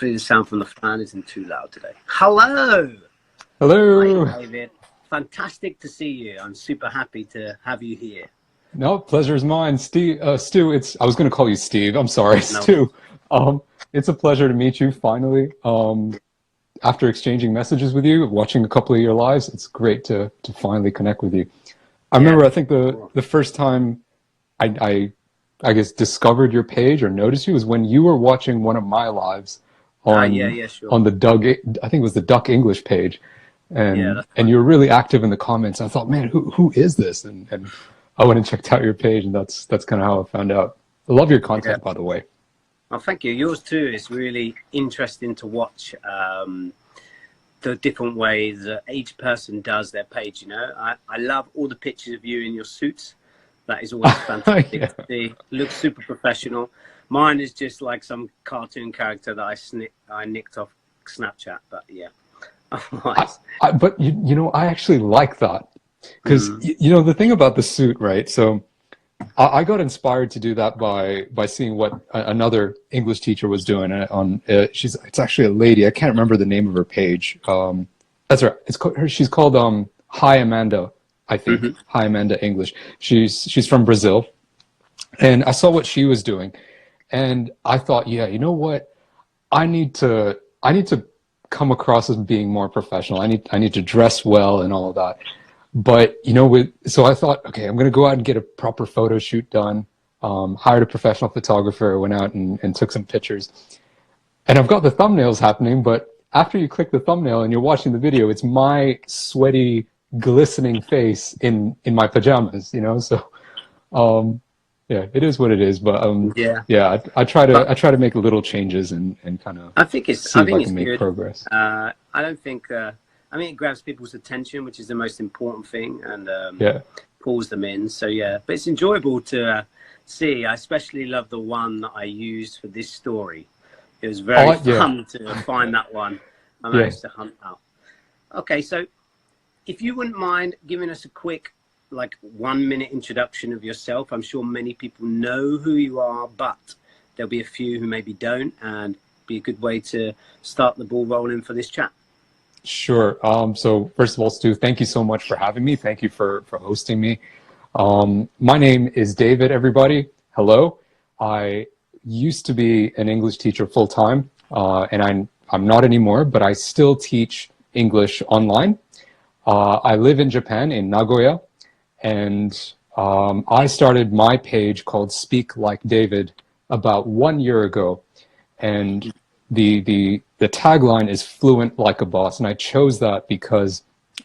The sound from the fan isn't too loud today. Hello! Hello. Hi, David. Fantastic to see you. I'm super happy to have you here. No, pleasure is mine. Stu, I was going to call you Steve. I'm sorry, No, Stu. It's a pleasure to meet you finally. After exchanging messages with you, watching a couple of your lives, it's great to finally connect with you. I yeah, remember, I think the first time I I guess discovered your page or noticed you was when you were watching one of my lives on yeah, sure. on the Doug, I think it was the Duck English page, Yeah, and that's and right. you were really active in the comments. I thought, man, who is this? And I went and checked out your page, and that's kind of how I found out. I love your Yeah. content, by the way. Well, thank you. Yours too. It's really interesting to watch the different ways that each person does their page. You know, I love all the pictures of you in your suits. That is always fantastic Yeah. to see. Looks super professional. Mine is just like some cartoon character that I nicked off Snapchat. But yeah, otherwise, But you know, I actually like that because mm, you know the thing about the suit, right? So I got inspired to do that by seeing what another English teacher was doing on. It's actually a lady. I can't remember the name of her page. That's right. She's called Hi Amanda, I think. hmm Hi Amanda English. She's from Brazil, and I saw what she was doing, and I thought, yeah, you know what? I need to come across as being more professional. I need to dress well and all of that. But you know, so I thought, okay, I'm gonna go out and get a proper photo shoot done. Hired a professional photographer, went out and took some pictures, and I've got the thumbnails happening. But after you click the thumbnail and you're watching the video, it's my sweaty, glistening face in my pajamas. You know, so um, yeah, it is what it is. But yeah. yeah, I try to But I try to make little changes and kind of I see if I think it's can make good. progress. I don't think. I mean, it grabs people's attention, which is the most important thing, and Yeah. pulls them in. So yeah, but it's enjoyable to see. I especially love the one that I used for this story. It was very Oh yeah. fun to find that one. I Yeah. managed to hunt out. Okay, so if you wouldn't mind giving us a quick, like 1 minute introduction of yourself. I'm sure many people know who you are, but there'll be a few who maybe don't, and be a good way to start the ball rolling for this chat. Sure. So first of all, Stu, thank you so much for having me. Thank you for hosting me. My name is David, everybody. Hello. I used to be an English teacher full time, and I'm not anymore, but I still teach English online. I live in Japan, in Nagoya, and I started my page called Speak Like David about 1 year ago, and the tagline is fluent like a boss, and I chose that because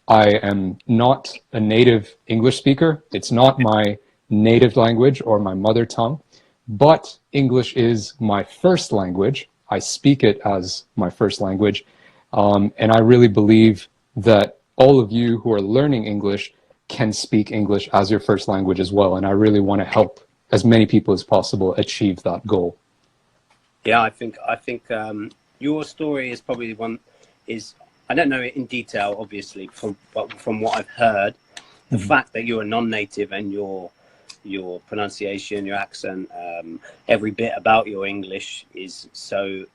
I am not a native English speaker. It's not my native language or my mother tongue, but English is my first language. I speak it as my first language, and I really believe that all of you who are learning English can speak English as your first language as well, and I really want to help as many people as possible achieve that goal. Yeah, I think your story is probably one is I don't know it in detail, obviously, but from what I've heard, the Mhm. fact that you're a non-native and your pronunciation, your accent, every bit about your English is so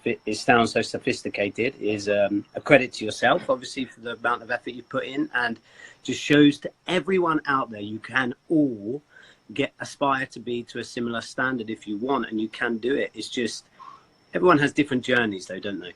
it sounds so sophisticated is a credit to yourself, obviously, for the amount of effort you put in, and just shows to everyone out there you can all aspire to be to a similar standard if you want, and you can do it. It's just everyone has different journeys, though, don't they?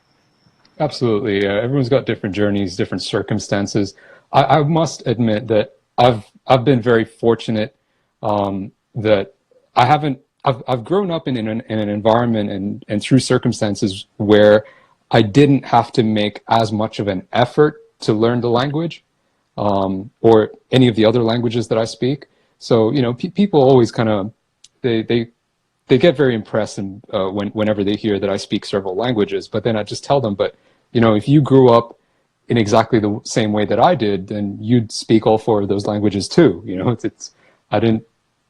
Absolutely. Yeah. Everyone's got different journeys, different circumstances. I must admit that I've been very fortunate that I haven't I've grown up in an environment and through circumstances where I didn't have to make as much of an effort to learn the language or any of the other languages that I speak. So you know, people always kind of they they they get very impressed and whenever they hear that I speak several languages. But then I just tell them, but you know, if you grew up in exactly the same way that I did, then you'd speak all four of those languages too. You know, I didn't.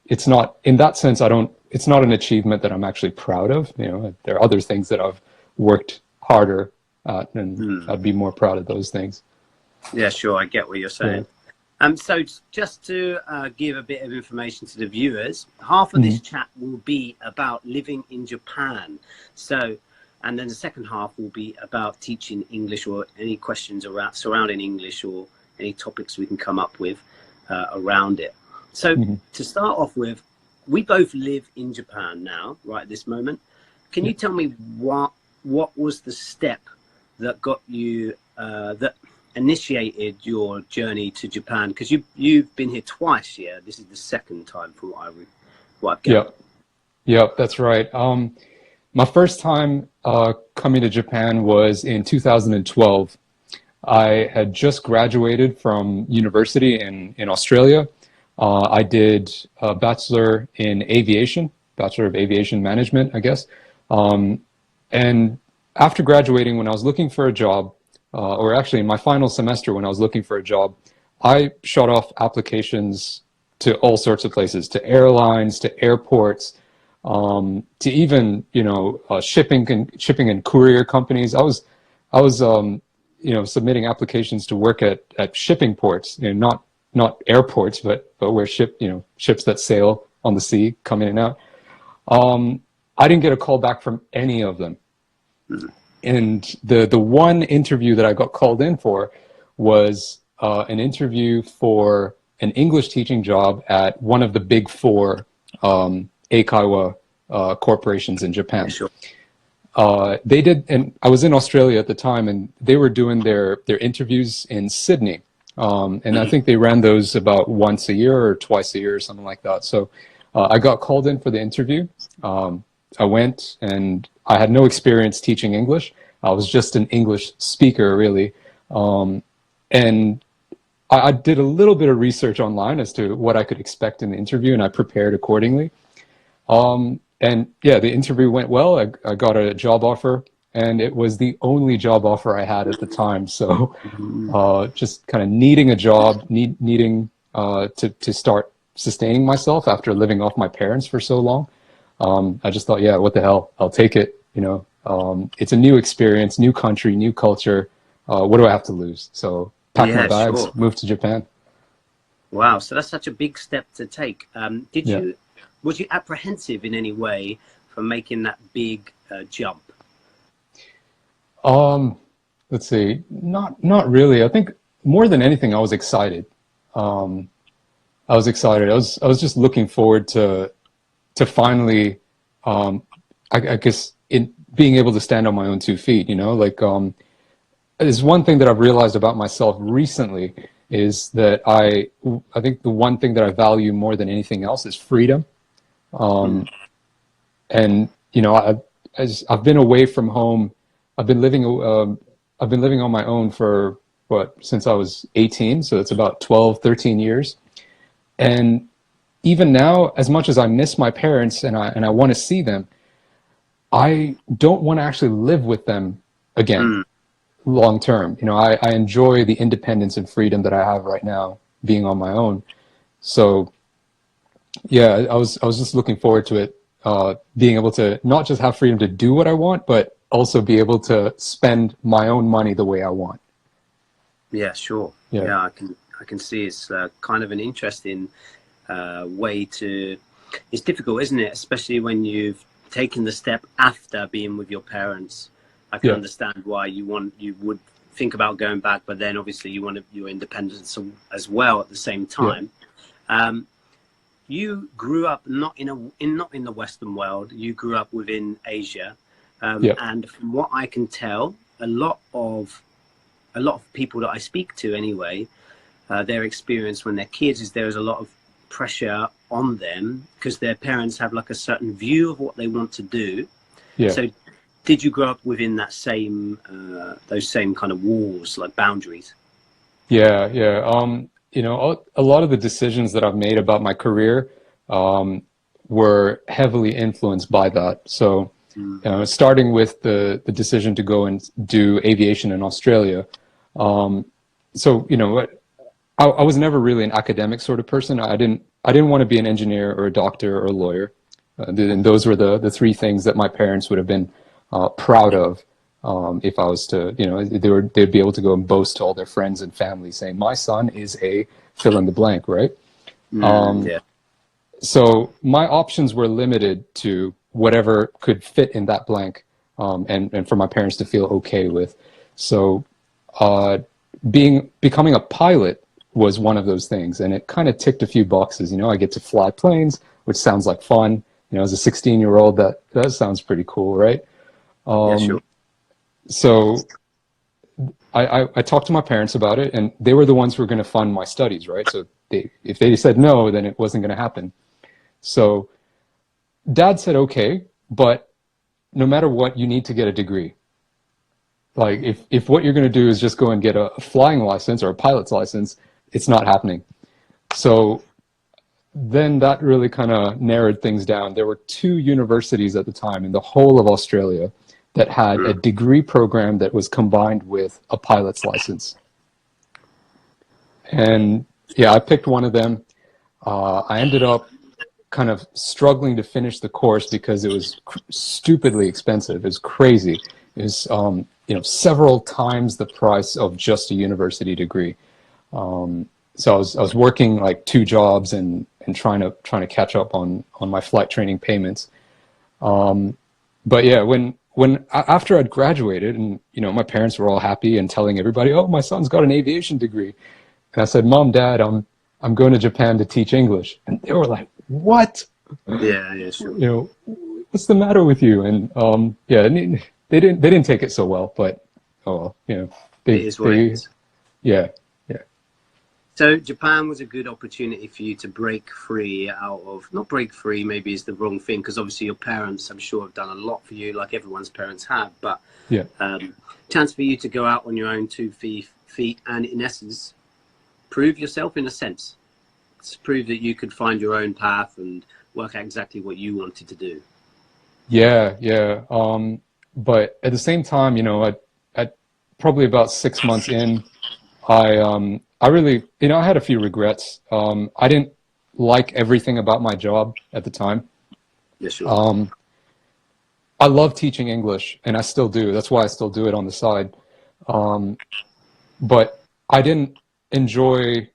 It's not in that sense. I don't. It's not an achievement that I'm actually proud of. You know, there are other things that I've worked harder at, and Hmm. I'd be more proud of those things. Yeah, sure, I get what you're Yeah. saying. So just to give a bit of information to the viewers, half of Mhm. this chat will be about living in Japan. So and then the second half will be about teaching English or any questions around surrounding English or any topics we can come up with around it. So to start off with, we both live in Japan now, right at this moment. Can you tell me what was the step that got you, that initiated your journey to Japan? Because you've been here twice, yeah? This is the second time from what I've gathered. Yep, that's right. My first time coming to Japan was in 2012. I had just graduated from university in Australia. I did a Bachelor in Aviation, Bachelor of Aviation Management, I guess. And after graduating, when I was looking for a job, or actually in my final semester when I was looking for a job, I shot off applications to all sorts of places, to airlines, to airports, to even, shipping and courier companies. I was submitting applications to work at shipping ports, not airports, but where ships that sail on the sea come in and out. I didn't get a call back from any of them. And the one interview that I got called in for was an interview for an English teaching job at one of the big four eikaiwa corporations in Japan. Sure. They did, and I was in Australia at the time, and they were doing their interviews in Sydney. And I think they ran those about once a year or twice a year or something like that. So I got called in for the interview. I went, and I had no experience teaching English. I was just an English speaker, really. And I did a little bit of research online as to what I could expect in the interview, and I prepared accordingly. And yeah, the interview went well. I got a job offer, and it was the only job offer I had at the time. So just kind of needing a job, needing to start sustaining myself after living off my parents for so long. I just thought, yeah, what the hell? I'll take it. It's a new experience, new country, new culture. What do I have to lose? So packed my bags, sure. moved to Japan. Wow, so that's such a big step to take. Was you apprehensive in any way for making that big jump? Let's see, not really. I think more than anything, I was excited. I was just looking forward to finally, I guess, in being able to stand on my own 2 feet. There's one thing that I've realized about myself recently is that I think the one thing that I value more than anything else is freedom. And I've been away from home. I've been living on my own for since I was 18. So it's about 12, 13 years. And even now, as much as I miss my parents and I want to see them, I don't want to actually live with them again long term. I enjoy the independence and freedom that I have right now being on my own. So yeah, I was just looking forward to it, being able to not just have freedom to do what I want, but also be able to spend my own money the way I want. Yeah, sure. Yeah, I can see it's kind of an interesting way to. It's difficult, isn't it? Especially when you've taken the step after being with your parents. I can understand why you would think about going back, but then obviously you want your independence as well at the same time. You grew up not in the Western world. You grew up within Asia, and from what I can tell, a lot of people that I speak to anyway, their experience when they're kids is there is a lot of pressure on them because their parents have like a certain view of what they want to do. So did you grow up within that same those same kind of walls, like boundaries? A lot of the decisions that I've made about my career were heavily influenced by that. So starting with the decision to go and do aviation in Australia. I was never really an academic sort of person. I didn't want to be an engineer or a doctor or a lawyer. And those were the three things that my parents would have been proud of. If I was to, they'd be able to go and boast to all their friends and family saying, my son is a fill in the blank, right? So my options were limited to whatever could fit in that blank. and for my parents to feel okay with. So becoming a pilot was one of those things, and it kind of ticked a few boxes. You know, I get to fly planes, which sounds like fun. You know, as a 16-year-old, that sounds pretty cool, right? Yeah, sure. So I talked to my parents about it, and they were the ones who were going to fund my studies, right? So if they said no, then it wasn't going to happen. So Dad said, okay, but no matter what, you need to get a degree. Like if what you're going to do is just go and get a flying license or a pilot's license, it's not happening. So then that really kind of narrowed things down. There were 2 universities at the time in the whole of Australia that had a degree program that was combined with a pilot's license. And yeah, I picked one of them. I ended up kind of struggling to finish the course because it was stupidly expensive. It was crazy. It was, you know, several times the price of just a university degree. So I was working like 2 jobs and trying to catch up on my flight training payments. But yeah, when after I'd graduated, and you know, my parents were all happy and telling everybody, "Oh, my son's got an aviation degree," and I said, "Mom, Dad, I'm going to Japan to teach English," and they were like, "What? Yeah, sure. You know, what's the matter with you?" And yeah, they didn't take it so well, but oh well, you know, It is what it is. Yeah. So Japan was a good opportunity for you to break free out of, not break free, maybe is the wrong thing, because obviously your parents, I'm sure, have done a lot for you, like everyone's parents have, but Yeah. Chance for you to go out on your own 2 feet and in essence, prove yourself in a sense. To prove that you could find your own path and work out exactly what you wanted to do. Yeah. But at the same time, you know, at probably about 6 months in, I really, you know, I had a few regrets. I didn't like everything about my job at the time. Yeah, sure. I love teaching English, and I still do. That's why I still do it on the side. But I didn't enjoy.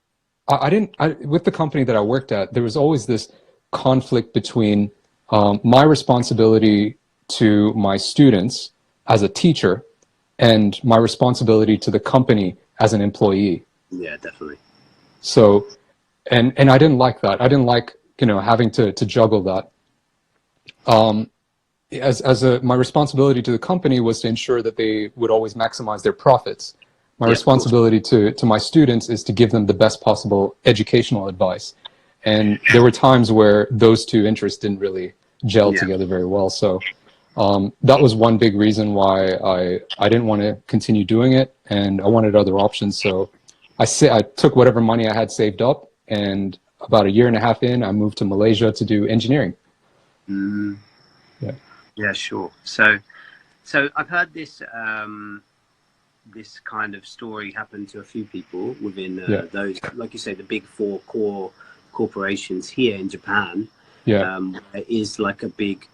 With the company that I worked at, there was always this conflict between my responsibility to my students as a teacher and my responsibility to the company as an employee. Yeah, definitely. So, and I didn't like that. I didn't like, you know, having to juggle that. My responsibility to the company was to ensure that they would always maximize their profits. My responsibility to my students is to give them the best possible educational advice. And there were times where those 2 interests didn't really gel together very well. So that was one big reason why I didn't want to continue doing it, and I wanted other options. So I took whatever money I had saved up, and about 1.5 years in, I moved to Malaysia to do engineering. Yeah, sure. So I've heard this this kind of story happen to a few people within those, like you say, the big 4 core corporations here in Japan. There is like a big.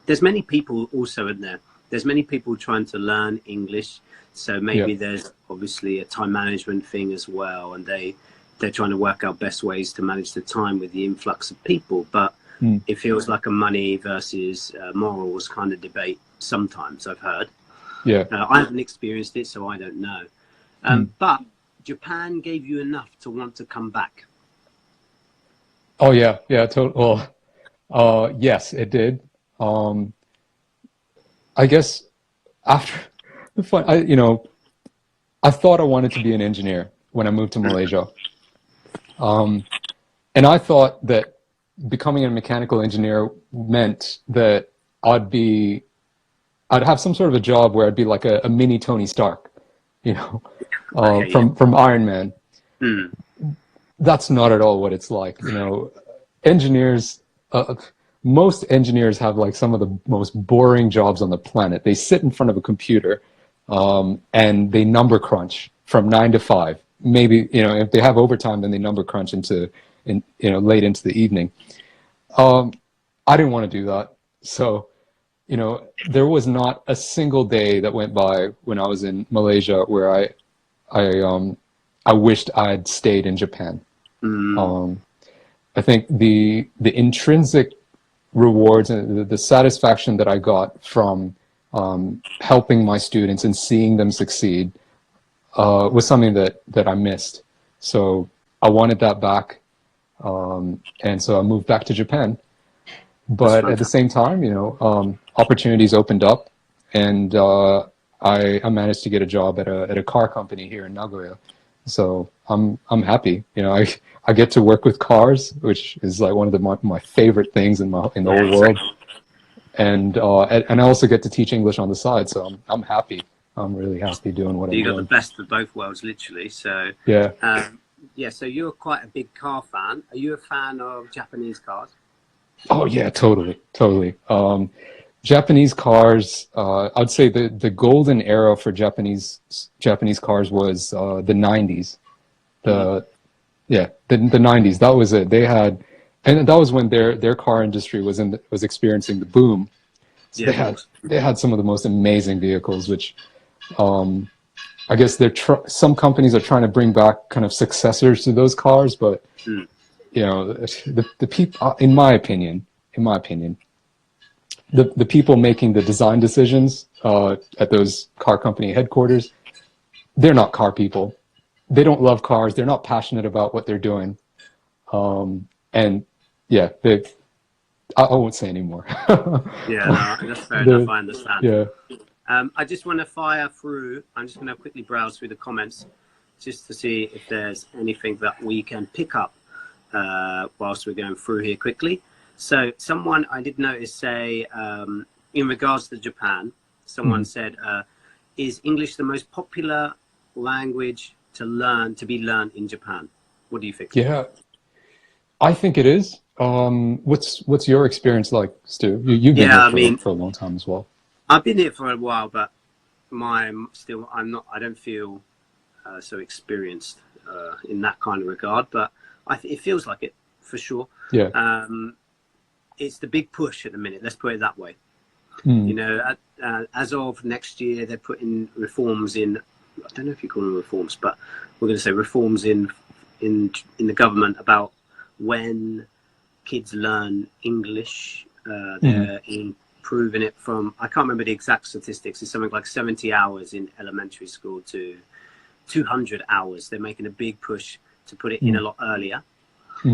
There's many people also in there. There's many people trying to learn English. So maybe there's obviously a time management thing as well, and they're trying to work out best ways to manage the time with the influx of people. But it feels like a money versus morals kind of debate sometimes, I've heard. I haven't experienced it, so I don't know. But Japan gave you enough to want to come back. Oh yeah, totally. Well, yes, it did. I guess after the fun, I thought I wanted to be an engineer when I moved to Malaysia. And I thought that becoming a mechanical engineer meant that I'd have some sort of a job where I'd be like a mini Tony Stark, from Iron Man. That's not at all what it's like. Engineers, most engineers have like some of the most boring jobs on the planet. They sit in front of a computer and they number crunch from 9 to 5. Maybe, if they have overtime, then they number crunch late into the evening. I didn't want to do that. So, there was not a single day that went by when I was in Malaysia where I wished I'd stayed in Japan. I think the intrinsic rewards and the satisfaction that I got from helping my students and seeing them succeed was something that I missed. So I wanted that back, and so I moved back to Japan. But at the same time, opportunities opened up, and I managed to get a job at a car company here in Nagoya. So I'm happy. I get to work with cars, which is like one of my favorite things in the whole world. And I also get to teach English on the side, so I'm happy. I'm really happy doing what I'm doing. You got the best of both worlds, literally. So yeah. So you're quite a big car fan. Are you a fan of Japanese cars? Oh yeah, totally. Japanese cars. I'd say the golden era for Japanese cars was the '90s. The 90s. That was it. They had, and that was when their car industry was experiencing the boom. So they had some of the most amazing vehicles, which I guess some companies are trying to bring back kind of successors to those cars, but the people, in my opinion, the people making the design decisions at those car company headquarters, they're not car people. They don't love cars. They're not passionate about what they're doing. And yeah, I won't say anymore. Yeah, no, that's fair enough. I understand. Yeah. I just want to fire through. I'm just going to quickly browse through the comments just to see if there's anything that we can pick up whilst we're going through here quickly. So someone I did notice say, in regards to Japan, someone said, is English the most popular language to be learned in Japan? What do you think? Yeah, I think it is. What's your experience like, Stu? You've been here for a long time as well. I've been here for a while, but I don't feel so experienced in that kind of regard, but it feels like it for sure. Yeah. It's the big push at the minute. Let's put it that way. As of next year, they're putting reforms in. I don't know if you call them reforms, but we're going to say reforms in the government about when kids learn English. They're improving it from, I can't remember the exact statistics. It's something like 70 hours in elementary school to 200 hours. They're making a big push to put it in a lot earlier.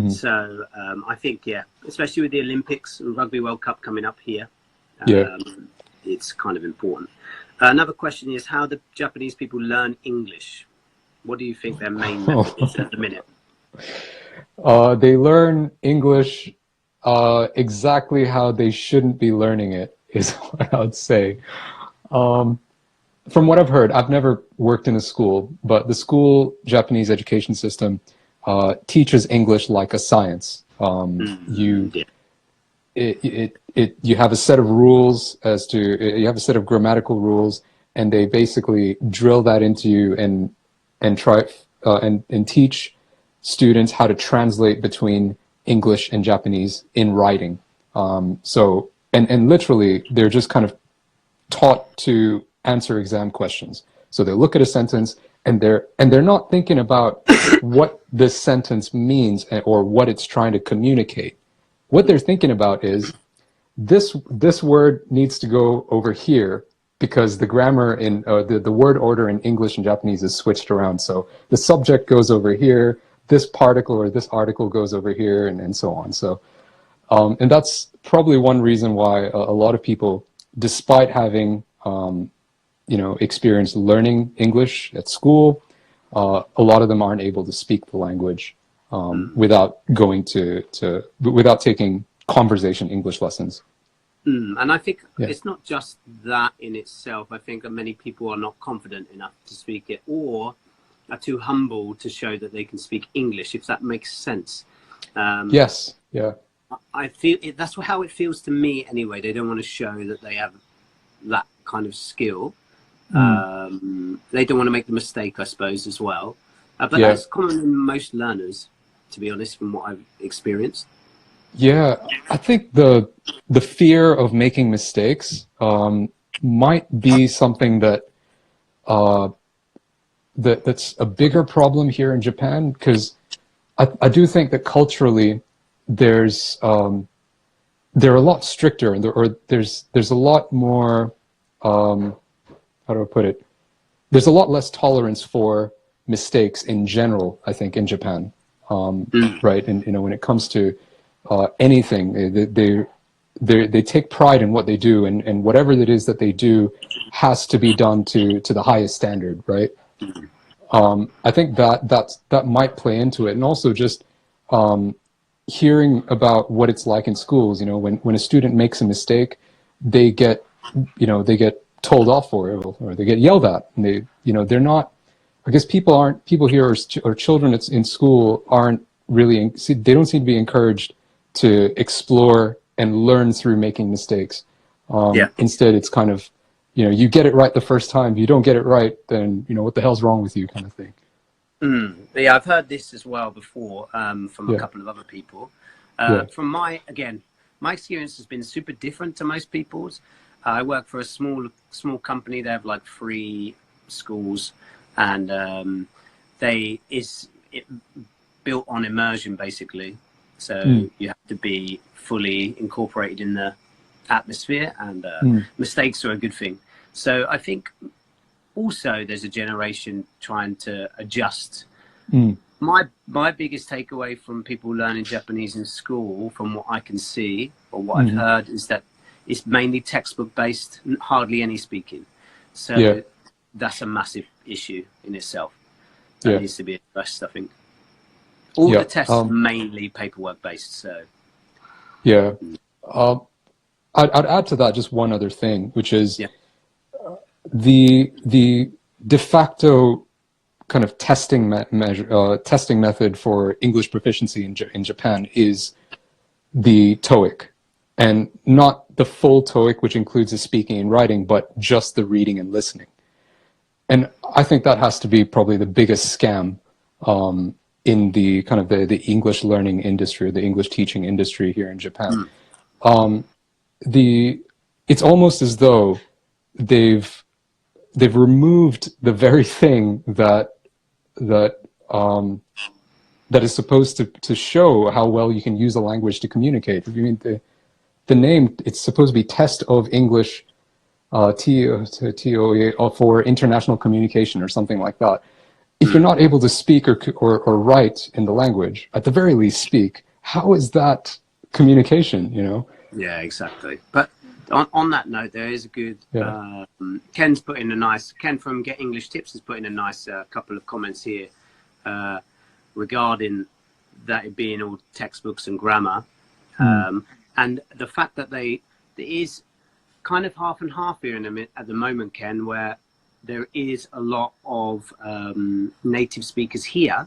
So I think, especially with the Olympics and Rugby World Cup coming up here, it's kind of important. Another question is, how do Japanese people learn English? What do you think their main method is at the minute? They learn English exactly how they shouldn't be learning it, is what I would say. From what I've heard, I've never worked in a school, but the school Japanese education system teaches English like a science. You have a set of rules you have a set of grammatical rules, and they basically drill that into you and try and teach students how to translate between English and Japanese in writing. So literally they're just kind of taught to answer exam questions. So they look at a sentence and they're not thinking about what this sentence means or what it's trying to communicate. What they're thinking about is this word needs to go over here because the grammar in the word order in English and Japanese is switched around. So the subject goes over here, this particle or this article goes over here, and so on. So and that's probably one reason why a lot of people, despite having experience learning English at school, a lot of them aren't able to speak the language without without taking conversation English lessons. And I think it's not just that in itself. I think that many people are not confident enough to speak it, or are too humble to show that they can speak English, if that makes sense. Yes, yeah. I feel that's how it feels to me anyway. They don't want to show that they have that kind of skill. They don't want to make the mistake, I suppose, as well. But that's common in most learners, to be honest, from what I've experienced. Yeah, I think the fear of making mistakes might be something that's a bigger problem here in Japan, because I do think that culturally they're a lot stricter, and there's a lot more how do I put it? There's a lot less tolerance for mistakes in general, I think, in Japan, right? And when it comes to anything, they take pride in what they do, and whatever it is that they do has to be done to the highest standard, right? I think that might play into it, and also just hearing about what it's like in schools. When a student makes a mistake, they get told off for it, or they get yelled at, and they're not. I guess people here, or children in school aren't really. They don't seem to be encouraged to explore and learn through making mistakes. Instead, it's kind of, you get it right the first time. If you don't get it right, then what the hell's wrong with you, kind of thing. Yeah, I've heard this as well before from a couple of other people. From my experience has been super different to most people's. I work for a small company. They have like 3 schools, and it's built on immersion basically. So you have to be fully incorporated in the atmosphere, and mistakes are a good thing. So I think also there's a generation trying to adjust. My biggest takeaway from people learning Japanese in school, from what I can see or what I've heard, is that it's mainly textbook based, hardly any speaking. So that's a massive issue in itself. That needs to be addressed, I think. All the tests are mainly paperwork based. So I'd add to that just one other thing, which is the de facto kind of testing method for English proficiency in Japan is the TOEIC, and not the full TOEIC, which includes the speaking and writing, but just the reading and listening. And I think that has to be probably the biggest scam in the kind of the English learning industry, the English teaching industry here in Japan. It's almost as though they've removed the very thing that is supposed to show how well you can use a language to communicate. I mean, the name, it's supposed to be Test of English TOE for International Communication or something like that. If you're not able to speak or write in the language, at the very least speak, how is that communication, Yeah, exactly. But on that note, there is a good, Ken's put in Ken from Get English Tips has put in a nice couple of comments here regarding that it being all textbooks and grammar. And the fact that there is kind of half and half here at the moment, Ken, where there is a lot of native speakers here,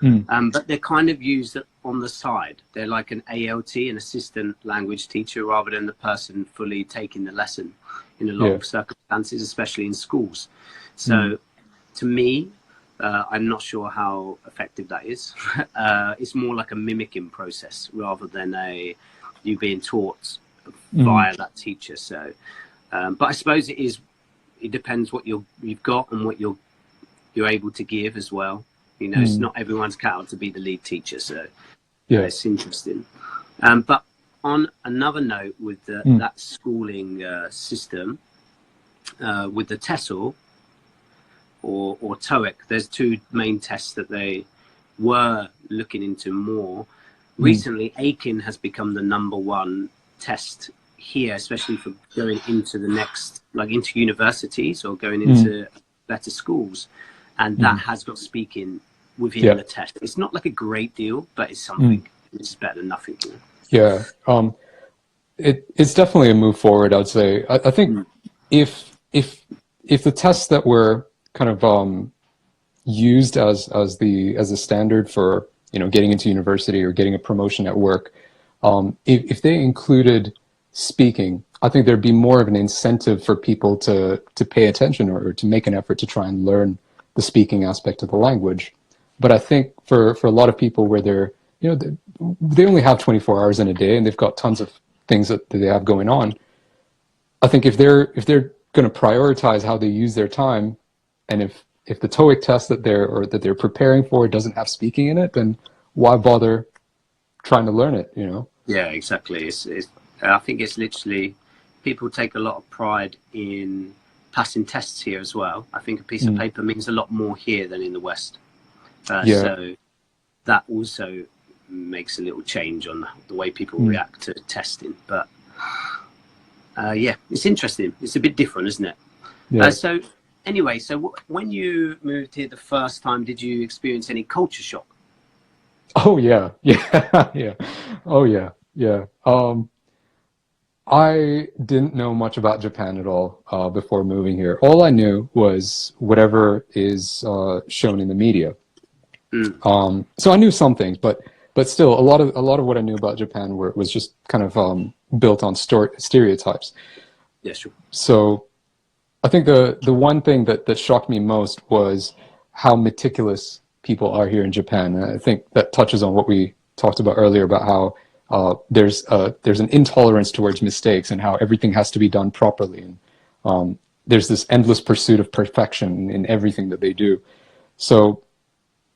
but they're kind of used on the side. They're like an ALT, an assistant language teacher, rather than the person fully taking the lesson in a lot of circumstances, especially in schools. So to me, I'm not sure how effective that is. It's more like a mimicking process rather than you being taught via that teacher. So, but I suppose it depends what you've got and what you're able to give as well. It's not everyone's cut out to be the lead teacher. So it's interesting. But on another note, with that schooling system, with the TESOL or TOEIC, there's 2 main tests that they were looking into more. Recently, Aiken has become the #1 test here, especially for going into the next, like into universities or going into better schools. And that has got speaking within the test. It's not like a great deal, but it's something. It's better than nothing. Yeah. It's definitely a move forward, I would say. I think if the tests that were kind of used as a standard for getting into university or getting a promotion at work, if they included speaking, I think there'd be more of an incentive for people to pay attention or to make an effort to try and learn the speaking aspect of the language. But I think for a lot of people where they're they only have 24 hours in a day and they've got tons of things that they have going on, I think if they're going to prioritize how they use their time, and if the TOEIC test that they're preparing for doesn't have speaking in it, then why bother trying to learn it? Yeah, exactly. I think it's literally people take a lot of pride in passing tests here as well. I think a piece of paper means a lot more here than in the West. So that also makes a little change on the way people react to testing. But yeah, it's interesting. It's a bit different, isn't it? So anyway, so when you moved here the first time, did you experience any culture shock? Oh yeah, yeah. Oh yeah. I didn't know much about Japan at all before moving here. All I knew was whatever is shown in the media. So I knew some things, but still, a lot of what I knew about Japan was just kind of built on stereotypes. Yes, sure. So I think the one thing that shocked me most was how meticulous people are here in Japan. And I think that touches on what we talked about earlier about how there's an intolerance towards mistakes and how everything has to be done properly. And there's this endless pursuit of perfection in everything that they do. So,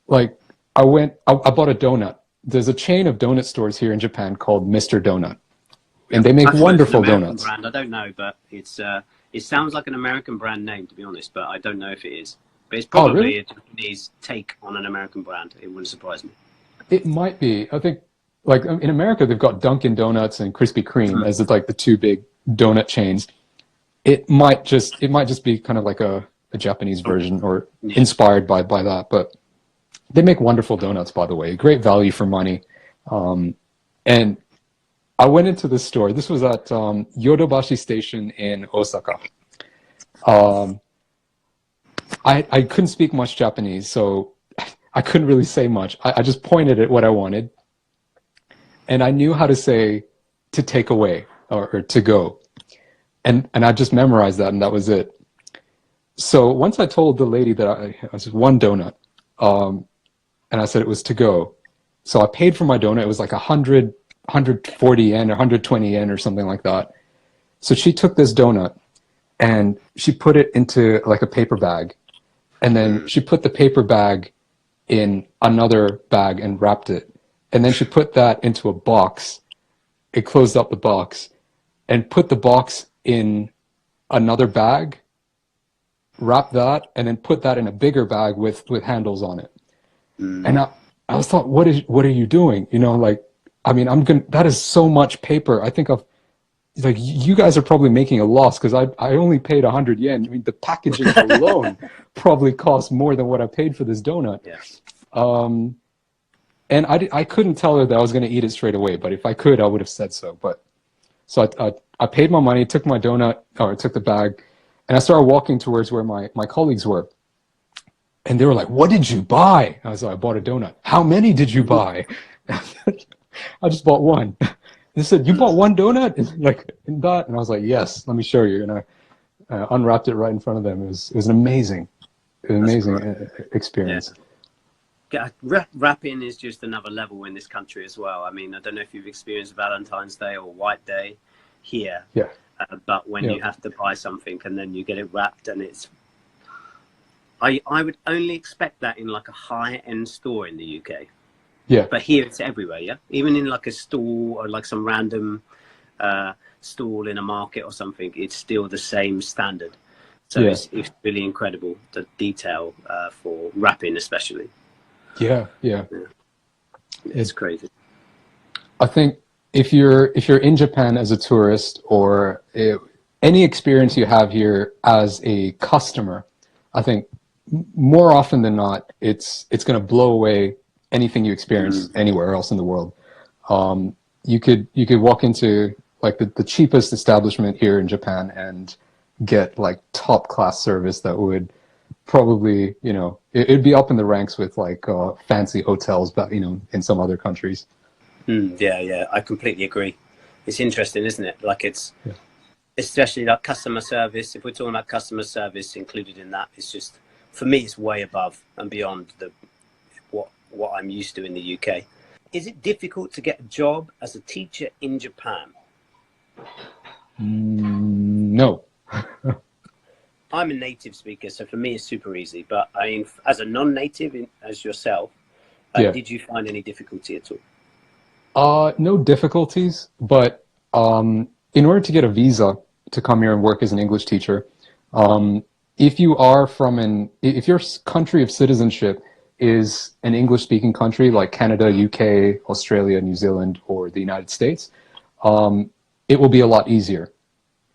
like, I bought a donut. There's a chain of donut stores here in Japan called Mr. Donut, and they make wonderful donuts. Brand. I don't know, but it sounds like an American brand name, to be honest, but I don't know if it is. But it's probably a Japanese take on an American brand. It wouldn't surprise me. It might be. I think, like, in America, they've got Dunkin' Donuts and Krispy Kreme as like the two big donut chains. It might just be kind of like a Japanese version or inspired by that. But they make wonderful donuts, by the way. Great value for money. And I went into this store. This was at Yodobashi Station in Osaka. I couldn't speak much Japanese, so I couldn't really say much. I just pointed at what I wanted. And I knew how to say to take away or to go. And I just memorized that, and that was it. So once I told the lady that I was one donut, and I said it was to go. So I paid for my donut. It was like 140 yen or 120 yen or something like that. So she took this donut and she put it into like a paper bag. And then she put the paper bag in another bag and wrapped it. And then she put that into a box. It closed up the box and put the box in another bag, wrapped that, and then put that in a bigger bag with handles on it. And I was thought, what are you doing? You know, like, I mean, that is so much paper. I think like, you guys are probably making a loss because I only paid 100 yen. I mean, the packaging alone probably cost more than what I paid for this donut. Yeah. And I couldn't tell her that I was going to eat it straight away, but if I could, I would have said so. But so I paid my money, took my donut, or I took the bag, and I started walking towards where my colleagues were. And they were like, "What did you buy?" I was like, "I bought a donut." "How many did you buy?" "I just bought one." They said, "You bought one donut?" And I was like, "Yes, let me show you." And I unwrapped it right in front of them. It was an amazing experience. Yeah. Rapping is just another level in this country as well. I mean, I don't know if you've experienced Valentine's Day or White Day here. Yeah. But when you have to buy something and then you get it wrapped, and it's, I would only expect that in like a high-end store in the UK. Yeah. But here it's everywhere, yeah? Even in like a store or like some random stall in a market or something, it's still the same standard. So it's really incredible, the detail for wrapping especially. Yeah. It's crazy. I think if you're in Japan as a tourist or any experience you have here as a customer, I think more often than not, it's going to blow away anything you experience anywhere else in the world. You could walk into like the cheapest establishment here in Japan and get like top class service that would probably, you know, it'd be up in the ranks with like fancy hotels, but you know, in some other countries. Yeah, I completely agree. It's interesting, isn't it? Like it's especially like customer service. If we're talking about customer service included in that, it's just, for me, it's way above and beyond what I'm used to in the UK. Is it difficult to get a job as a teacher in Japan? No. I'm a native speaker, so for me it's super easy. But I mean, as a non-native, as yourself, did you find any difficulty at all? No difficulties, but in order to get a visa to come here and work as an English teacher. If you are if your country of citizenship is an English-speaking country like Canada, UK, Australia, New Zealand, or the United States, it will be a lot easier.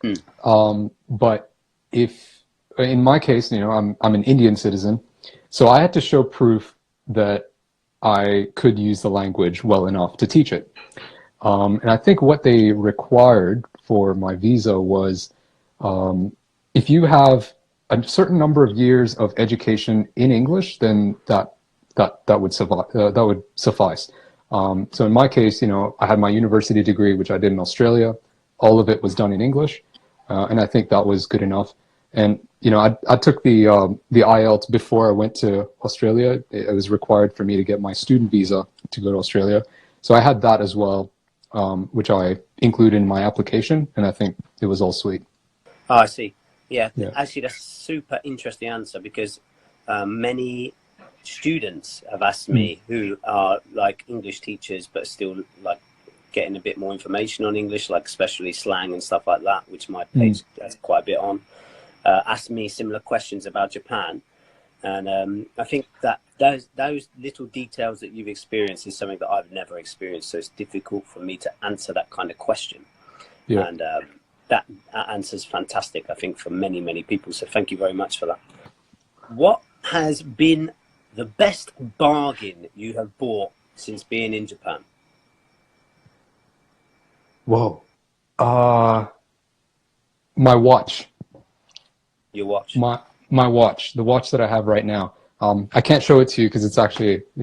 But if, in my case, I'm an Indian citizen, so I had to show proof that I could use the language well enough to teach it. And I think what they required for my visa was, if you have a certain number of years of education in English, then that would suffice. So in my case, I had my university degree, which I did in Australia. All of it was done in English, and I think that was good enough. And I took the IELTS before I went to Australia. It was required for me to get my student visa to go to Australia, so I had that as well, which I included in my application, and I think it was all sweet. Oh, I see. Yeah. Actually, that's a super interesting answer, because many students have asked me who are like English teachers but still like getting a bit more information on English, like especially slang and stuff like that, which my page has quite a bit on, asked me similar questions about Japan. And I think that those little details that you've experienced is something that I've never experienced, so it's difficult for me to answer that kind of question. And that answer is fantastic, I think, for many people, so thank you very much for that. What has been the best bargain you have bought since being in Japan? Whoa. My watch. Your watch? My watch, the watch that I have right now. I can't show it to you because it's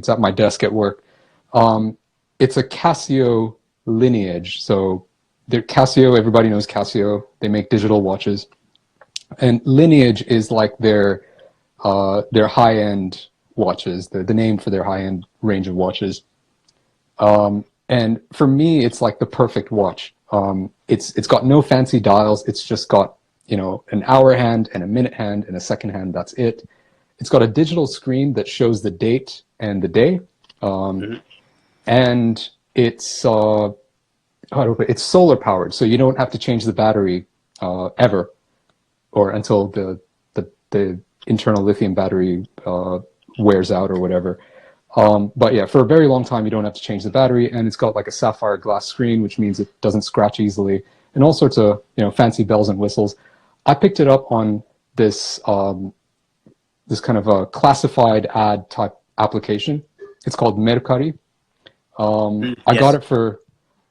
at my desk at work. It's a Casio lineage. So Casio, everybody knows Casio. They make digital watches. And lineage is like their high-end watches, the name for their high-end range of watches. And for me, it's like the perfect watch. It's got no fancy dials. It's just got, an hour hand and a minute hand and a second hand. That's it. It's got a digital screen that shows the date and the day. And it's solar powered. So you don't have to change the battery, ever, or until the internal lithium battery, wears out or whatever. But yeah, for a very long time, you don't have to change the battery, and it's got like a sapphire glass screen, which means it doesn't scratch easily, and all sorts of, fancy bells and whistles. I picked it up on this kind of a classified ad type application. It's called Mercari. I got it for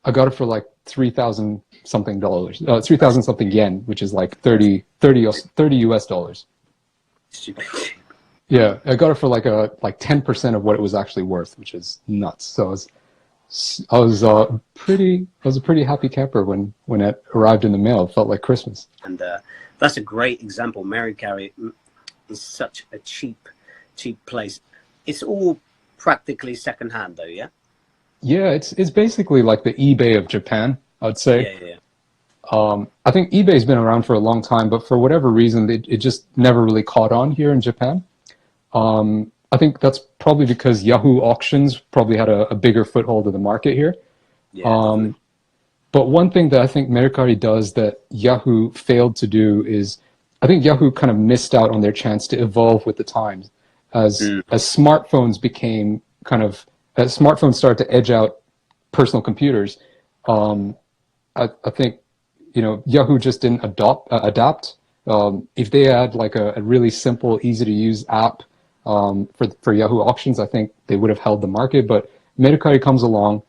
like $3,000 something, 3,000 something yen, which is like 30 US dollars. Stupid. Yeah, I got it for like 10% of what it was actually worth, which is nuts. So I was a pretty happy camper when it arrived in the mail. It felt like Christmas. And that's a great example. Mercari is such a cheap place. It's all practically secondhand, though. Yeah. Yeah, it's basically like the eBay of Japan, I'd say. Yeah. I think eBay's been around for a long time, but for whatever reason, it just never really caught on here in Japan. I think that's probably because Yahoo Auctions probably had a bigger foothold of the market here. Yeah, but one thing that I think Mercari does that Yahoo failed to do is, I think Yahoo kind of missed out on their chance to evolve with the times. As smartphones became as smartphones started to edge out personal computers, I think, Yahoo just didn't adapt. If they had like a really simple, easy to use app for Yahoo Auctions, I think they would have held the market. But Mercari comes along,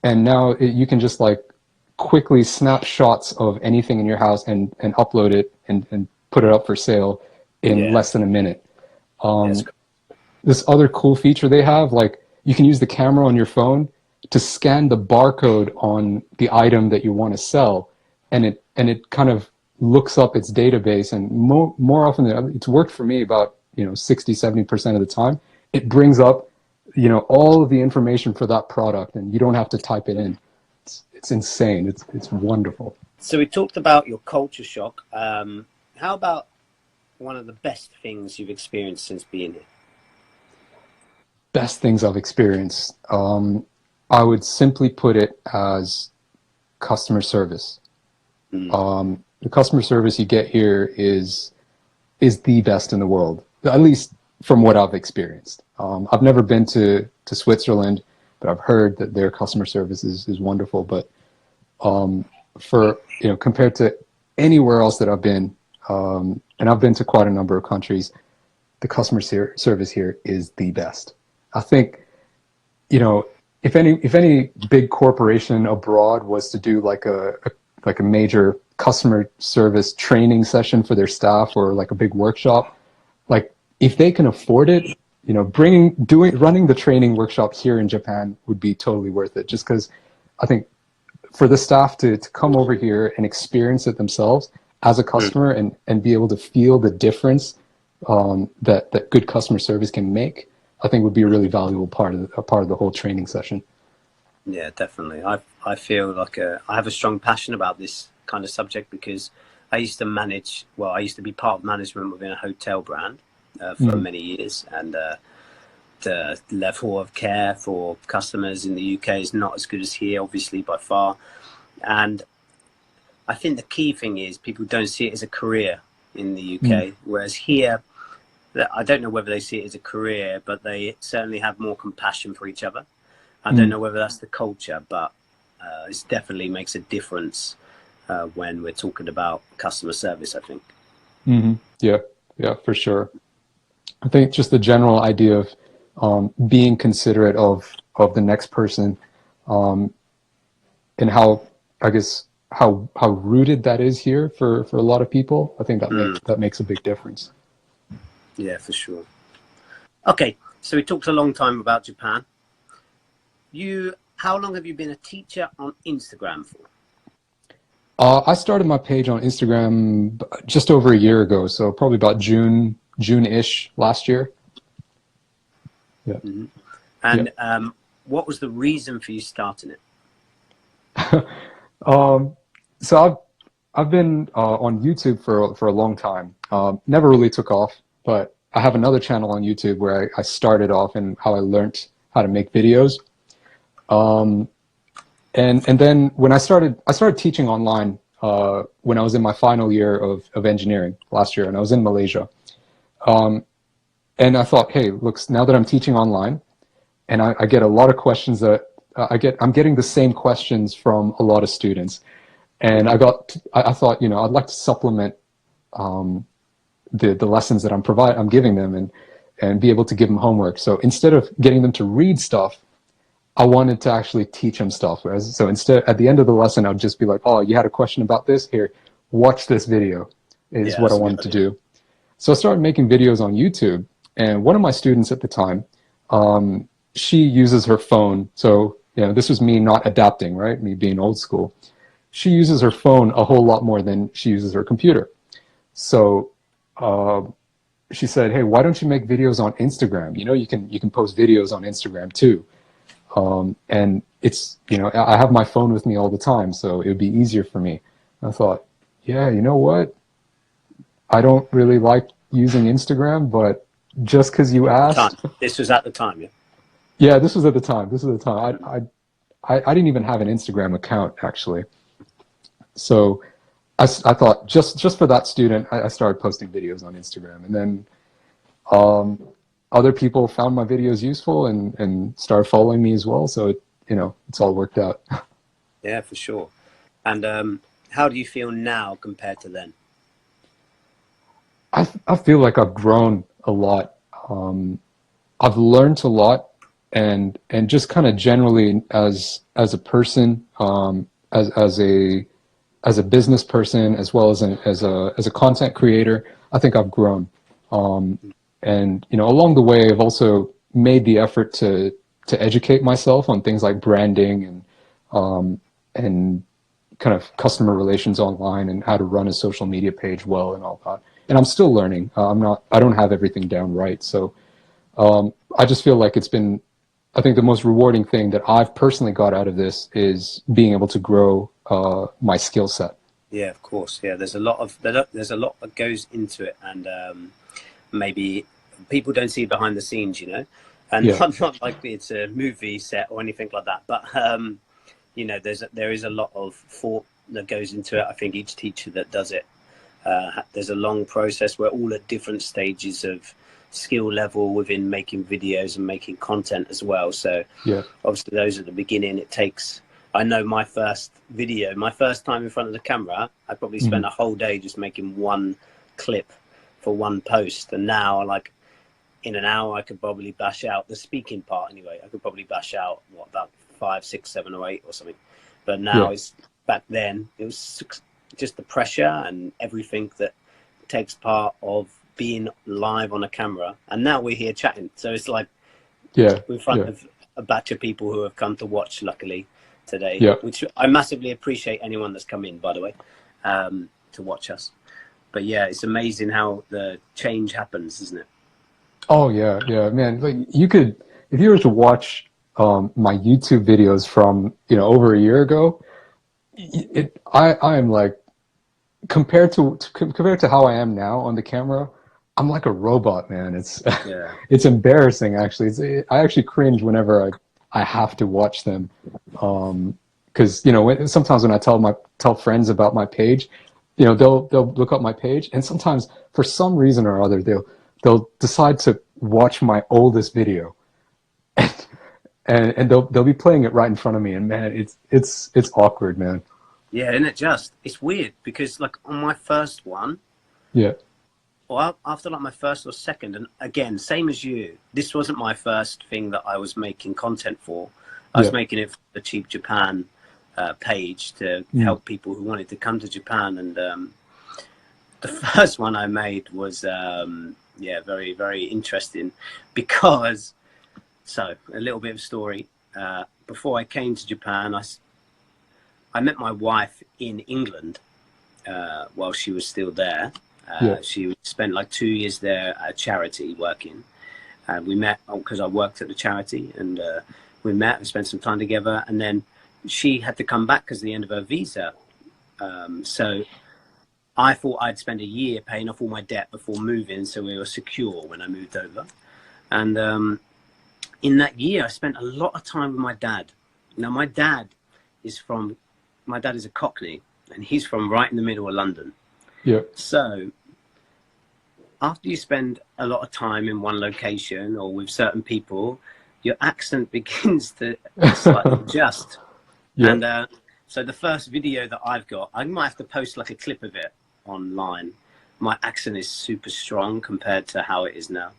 and now you can just like quickly snap shots of anything in your house and upload it and put it up for sale in less than a minute. This other cool feature they have, like you can use the camera on your phone to scan the barcode on the item that you want to sell, and it kind of looks up its database, and more often than it's worked for me about 60-70% of the time. It brings up all of the information for that product, and you don't have to type it in. It's insane. It's wonderful. So we talked about your culture shock. How about one of the best things you've experienced since being here? Best things I've experienced. I would simply put it as customer service. the customer service you get here is the best in the world, at least from what I've experienced. I've never been to Switzerland, but I've heard that their customer service is wonderful. But for, you know, compared to anywhere else that I've been, and I've been to quite a number of countries, the customer service here is the best. I think, you know, if any big corporation abroad was to do like a major customer service training session for their staff, or like a big workshop, like if they can afford it, you know, running the training workshop here in Japan would be totally worth it. Just because I think for the staff to come over here and experience it themselves as a customer, and be able to feel the difference that good customer service can make, I think would be a really valuable part of the whole training session. Yeah, definitely. I feel like I have a strong passion about this kind of subject, because I used to be part of management within a hotel brand for many years, and the level of care for customers in the UK is not as good as here, obviously, by far. And I think the key thing is people don't see it as a career in the UK, whereas here, I don't know whether they see it as a career, but they certainly have more compassion for each other. I don't know whether that's the culture, but it definitely makes a difference when we're talking about customer service, I think. Yeah, for sure. I think just the general idea of being considerate of the next person, and how, I guess, how rooted that is here for a lot of people. I think that makes a big difference. Yeah, for sure. Okay, so we talked a long time about Japan. How long have you been a teacher on Instagram for? I started my page on Instagram just over a year ago, so probably about June-ish last year. Yeah. And what was the reason for you starting it? So I've been on YouTube for a long time. Never really took off, but I have another channel on YouTube where I started off, and how I learned how to make videos. And then when I started teaching online when I was in my final year of engineering last year, and I was in Malaysia. And I thought, hey, look, now that I'm teaching online, and I get a lot of questions that I'm getting the same questions from a lot of students, and I thought, you know, I'd like to supplement the lessons that I'm giving them, and be able to give them homework. So instead of getting them to read stuff, I wanted to actually teach them stuff. So instead, at the end of the lesson, I'd just be like, oh, you had a question about this? Here, watch this video, is what I wanted to do. So I started making videos on YouTube, and one of my students at the time, she uses her phone. So, you know, this was me not adapting, right? Me being old school. She uses her phone a whole lot more than she uses her computer. So she said, hey, why don't you make videos on Instagram? You know, you can post videos on Instagram too. And it's, you know, I have my phone with me all the time, so it would be easier for me. I thought, yeah, you know what? I don't really like using Instagram, but just because you asked. This was at the time, yeah? Yeah, this was at the time. I didn't even have an Instagram account, actually. So I thought, just for that student, I started posting videos on Instagram. And then other people found my videos useful and started following me as well. So, it's all worked out. Yeah, for sure. And how do you feel now compared to then? I feel like I've grown a lot. I've learned a lot, and just kind of generally as a person, as a business person, as well as a content creator, I think I've grown. And along the way, I've also made the effort to educate myself on things like branding and kind of customer relations online, and how to run a social media page well, and all that. And I'm still learning. I don't have everything down right. So I just feel like it's been, I think the most rewarding thing that I've personally got out of this is being able to grow my skill set. Yeah, of course. Yeah, there's a lot that goes into it, and maybe people don't see behind the scenes, and Yeah. I'm not like it's a movie set or anything like that, but there is a lot of thought that goes into it. I think each teacher that does it, there's a long process. We're all at different stages of skill level within making videos and making content as well. So obviously those at the beginning, it takes, I know my first video, my first time in front of the camera, I probably spent a whole day just making one clip for one post. And now, like, in an hour, I could probably bash out the speaking part anyway. I could probably bash out, what, about 5, 6, 7 or 8 or something. But now it's, back then, it was just the pressure and everything that takes part of being live on a camera. And now we're here chatting. So it's like we're in front of a batch of people who have come to watch, luckily, today, which I massively appreciate anyone that's come in, by the way, to watch us. But yeah, it's amazing how the change happens, isn't it? Oh yeah, man. Like, you could, if you were to watch my YouTube videos from over a year ago, I am like, compared to how I am now on the camera, I'm like a robot, man. It's it's embarrassing actually. I actually cringe whenever I have to watch them, because sometimes when I tell friends about my page, they'll look up my page, and sometimes for some reason or other they'll decide to watch my oldest video, and they'll be playing it right in front of me, and man, it's awkward, man. Yeah, isn't it just? It's weird because, like, on my first one, or after like my first or second, and again, same as you, this wasn't my first thing that I was making content for. I was making it for the Cheap Japan page to help people who wanted to come to Japan, and the first one I made was very, very interesting because, so a little bit of story. Before I came to Japan, I met my wife in England while she was still there. She spent like 2 years there at a charity working. We met because I worked at the charity, and we met and spent some time together. And then she had to come back because of the end of her visa. So I thought I'd spend a year paying off all my debt before moving, so we were secure when I moved over. And in that year, I spent a lot of time with my dad. Now, my dad is a Cockney, and he's from right in the middle of London. So after you spend a lot of time in one location or with certain people, your accent begins to slightly adjust. And so the first video that I've got, I might have to post like a clip of it online. My accent is super strong compared to how it is now.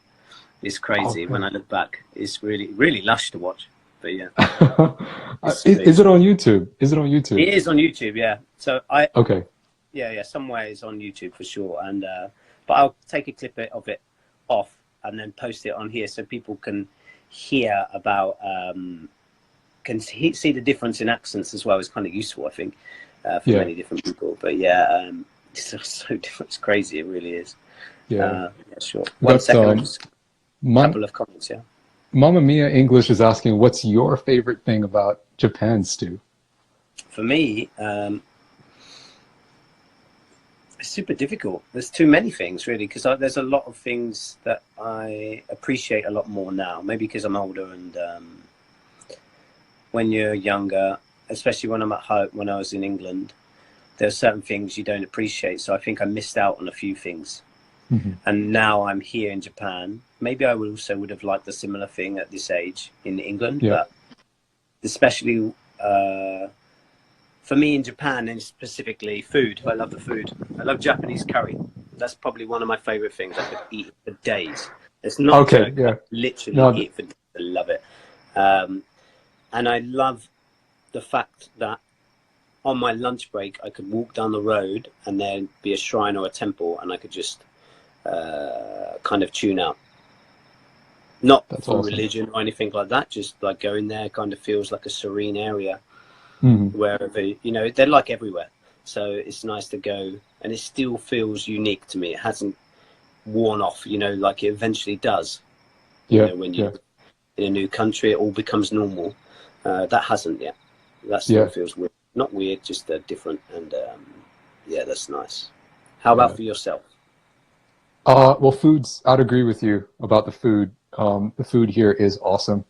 It's crazy. When I look back. It's really, really lush to watch. But yeah. Is it on YouTube? Is it on YouTube? It is on YouTube, yeah. So somewhere it's on YouTube for sure. And but I'll take a clip of it off and then post it on here so people can hear about can see the difference in accents as well. It's kind of useful, I think, for many different people. But yeah, it's so different. It's crazy. It really is. Sure. One second. A couple of comments. Mamma Mia English is asking, what's your favorite thing about Japan, Stu? For me, it's super difficult. There's too many things, really, because there's a lot of things that I appreciate a lot more now. Maybe because I'm older, and when you're younger, especially when I'm at home, when I was in England, there are certain things you don't appreciate. So I think I missed out on a few things. And now I'm here in Japan. Maybe I would have liked a similar thing at this age in England, but especially for me in Japan, and specifically food. I love the food. I love Japanese curry. That's probably one of my favorite things. I could eat for days. It's not literally eat for days. I love it. And I love the fact that on my lunch break, I could walk down the road and there'd be a shrine or a temple, and I could just kind of tune out. Not for religion or anything like that, just like going there kind of feels like a serene area. Wherever, they're like everywhere. So it's nice to go, and it still feels unique to me. It hasn't worn off, like it eventually does. When you're in a new country, it all becomes normal. That hasn't yet. That still feels weird. Not weird, just different. And that's nice. How about for yourself? Well, I'd agree with you about the food. The food here is awesome.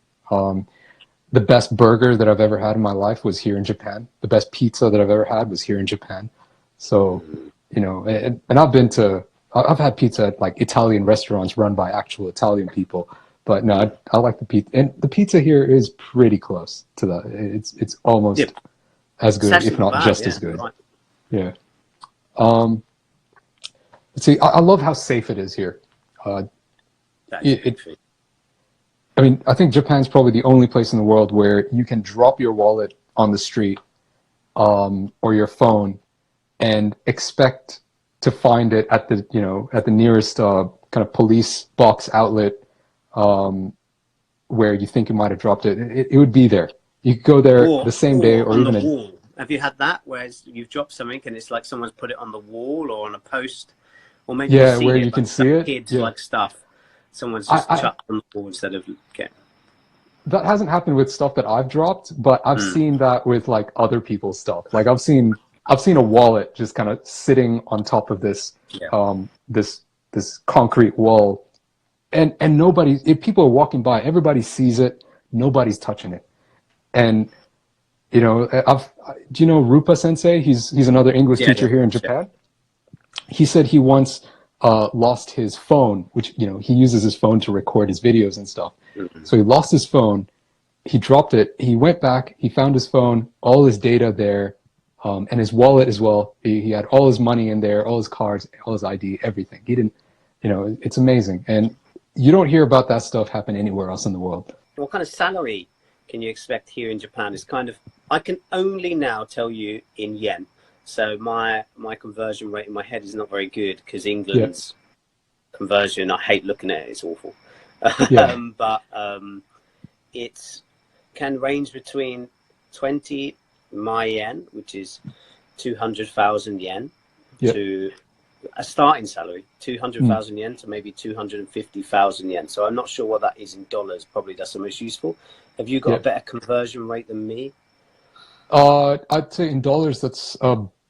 the best burger that I've ever had in my life was here in Japan. The best pizza that I've ever had was here in Japan. So, you know, and I've had pizza at like Italian restaurants run by actual Italian people, but no, I like the pizza, and the pizza here is pretty close to that. It's almost as good, if not just as good. Right. Yeah. Let's see. I love how safe it is here. I mean, I think Japan's probably the only place in the world where you can drop your wallet on the street, or your phone, and expect to find it at the, you know, at the nearest kind of police box outlet, where you think you might have dropped it. It would be there. You could go there the same day, or on even the wall. Have you had that where you've dropped something and it's like someone's put it on the wall or on a post, or maybe you've seen where it, you can like see it. kids like stuff. Someone's just chucked on the wall instead of That hasn't happened with stuff that I've dropped, but I've seen that with like other people's stuff. Like I've seen a wallet just kind of sitting on top of this this concrete wall, and nobody, if people are walking by, everybody sees it, nobody's touching it. And you know, do you know Rupa Sensei? He's another English teacher here in Japan. He said he once lost his phone, which, you know, he uses his phone to record his videos and stuff. So he lost his phone, he dropped it, he went back, he found his phone, all his data there, and his wallet as well. He had all his money in there, all his cards, all his ID, everything. He didn't, you know, it's amazing. And you don't hear about that stuff happen anywhere else in the world. What kind of salary can you expect here in Japan? It's kind of, I can only now tell you in yen. So my conversion rate in my head is not very good, because England's conversion, I hate looking at it, it's awful. But it can range between 20 my yen, which is 200,000 yen, to a starting salary, 200,000 yen to maybe 250,000 yen. So I'm not sure what that is in dollars. Probably that's the most useful. Have you got a better conversion rate than me? I'd say in dollars, that's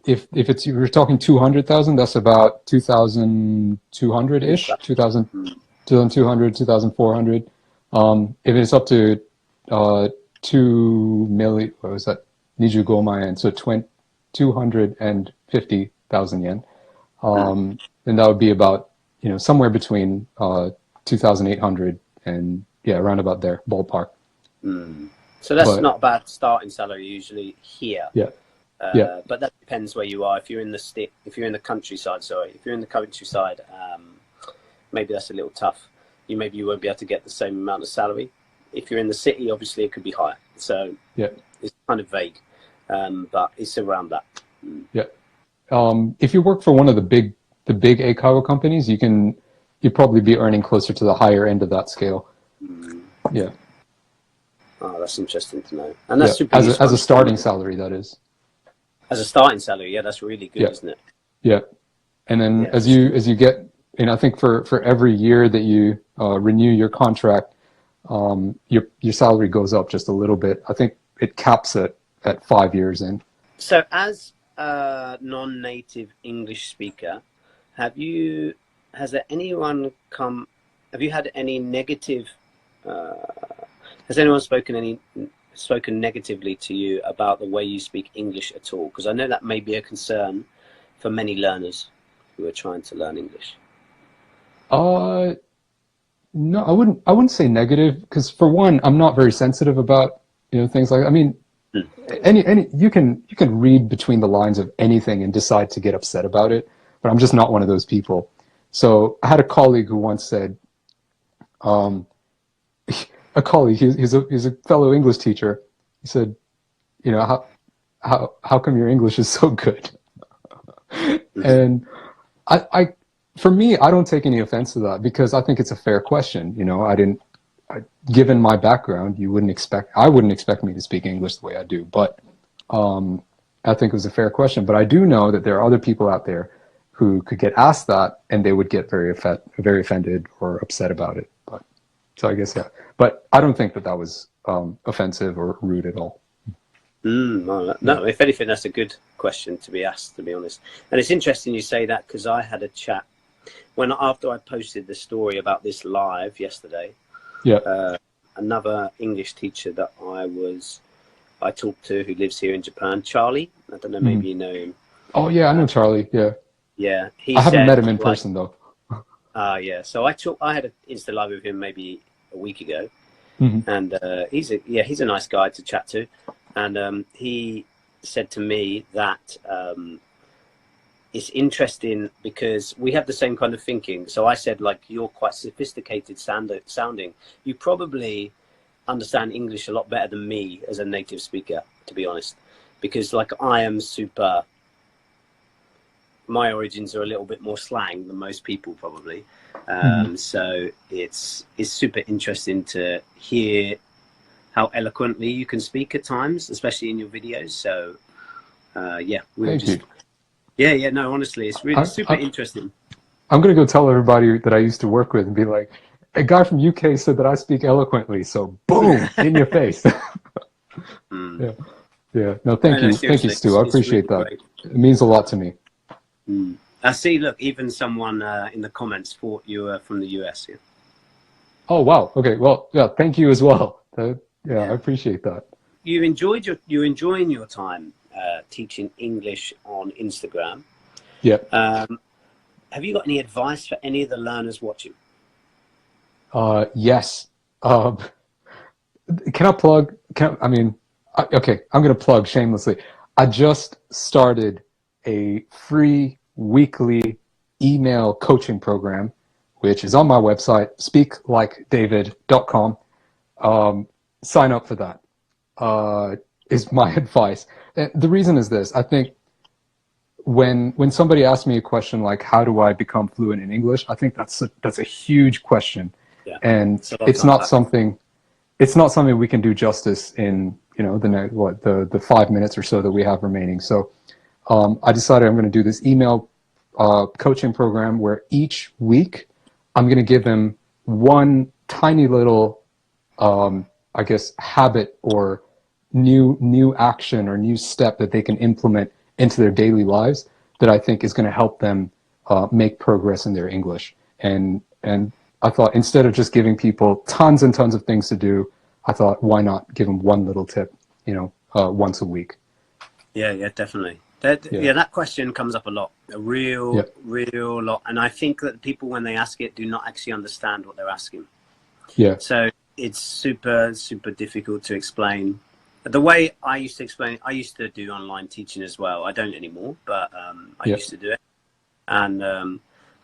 if you're talking 200,000, that's about 2,200 ish, 2,200, 2,400. If it's up to 2 million, what was that? 25 yen, so 250,000 yen. Then that would be about, you know, somewhere between 2,800 and around about there, ballpark. So that's not a bad starting salary usually here. But that depends where you are. If you're in the countryside, maybe that's a little tough. Maybe you won't be able to get the same amount of salary. If you're in the city, obviously it could be higher. So it's kind of vague, but it's around that. If you work for one of the big eikaiwa companies, you'd probably be earning closer to the higher end of that scale. Oh, that's interesting to know. And that's super as a starting salary, that is. As a starting salary, that's really good, isn't it? And then as you get, and I think for every year that you renew your contract, your salary goes up just a little bit. I think it caps at 5 years in. So as a non-native English speaker, have you had any negative, has anyone spoken negatively to you about the way you speak English at all? Because I know that may be a concern for many learners who are trying to learn English. No, I wouldn't say negative, because for one, I'm not very sensitive about, you know, things like, I mean, you can read between the lines of anything and decide to get upset about it, but I'm just not one of those people. So I had a colleague who once said, he's a fellow English teacher. He said, you know, how come your English is so good? And for me, I don't take any offense to that, because I think it's a fair question. You know, given my background, I wouldn't expect me to speak English the way I do, but I think it was a fair question. But I do know that there are other people out there who could get asked that and they would get very offended or upset about it. But so I guess, but I don't think that was offensive or rude at all. No, if anything, that's a good question to be asked, to be honest. And it's interesting you say that, because I had a chat after I posted the story about this live yesterday. another English teacher that I talked to, who lives here in Japan, Charlie. I don't know, maybe you know him. Oh yeah, I know Charlie. Yeah. Yeah, he I haven't said, met him in like, person though. yeah. So I had an Insta live with him maybe a week ago, Hmm. and he's a nice guy to chat to, and he said to me that it's interesting because we have the same kind of thinking. So I said, like, you're quite sophisticated sounding. You probably understand English a lot better than me as a native speaker, to be honest, because like I am super. My origins are a little bit more slang than most people probably. So it's super interesting to hear how eloquently you can speak at times, especially in your videos. So yeah, Thank you. yeah, no, honestly, it's really super I, interesting. I'm gonna go tell everybody that I used to work with and be like, a guy from UK said that I speak eloquently, so boom, in your face. Yeah, yeah. No, No, no, thank you, seriously, Stu. I it's really appreciate that. great. It means a lot to me. I see, look, even someone in the comments thought you were from the US. Yeah. Oh wow. Okay. Well, yeah. Thank you as well. Yeah, I Yeah. appreciate that. You're enjoying your time teaching English on Instagram. Yeah. Have you got any advice for any of the learners watching? Yes. Um, can I plug? Okay. I'm gonna plug shamelessly. I just started a free weekly email coaching program, which is on my website, speaklikedavid.com. Sign up for that. Is my advice. And the reason is this: I think when somebody asks me a question like how do I become fluent in English, I think that's a huge question, Yeah, and it's a lot to it's not something we can do justice in the 5 minutes or so that we have remaining. So I decided I'm going to do this email coaching program where each week I'm going to give them one tiny little I guess habit or new action or new step that they can implement into their daily lives that I think is going to help them make progress in their English. And I thought instead of just giving people tons and tons of things to do, I thought why not give them one little tip, once a week. Yeah, definitely. Yeah, Yeah, that question comes up a lot, yeah, real lot. And I think that people, when they ask it, do not actually understand what they're asking. yeah, So it's super, super difficult to explain. The way I used to explain it, I used to do online teaching as well. I don't anymore, but I yeah, used to do it. And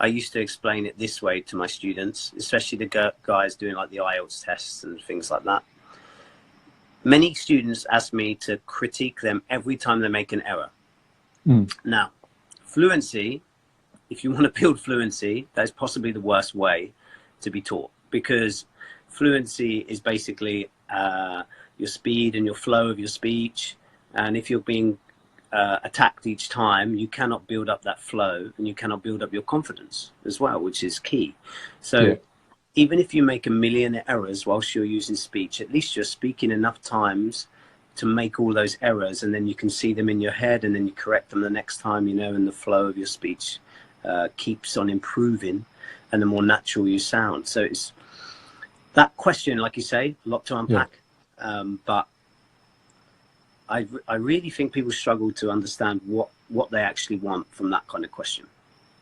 I used to explain it this way to my students, especially the guys doing like the IELTS tests and things like that. Many students ask me to critique them every time they make an error. Now, fluency, if you want to build fluency, that is possibly the worst way to be taught, because fluency is basically your speed and your flow of your speech. And if you're being attacked each time, you cannot build up that flow, and you cannot build up your confidence as well, which is key. So yeah, even if you make a million errors whilst you're using speech, at least you're speaking enough times to make all those errors, and then you can see them in your head, and then you correct them the next time, and the flow of your speech keeps on improving, and the more natural you sound. So it's that question, like you say, a lot to yeah. unpack, but I really think people struggle to understand what they actually want from that kind of question.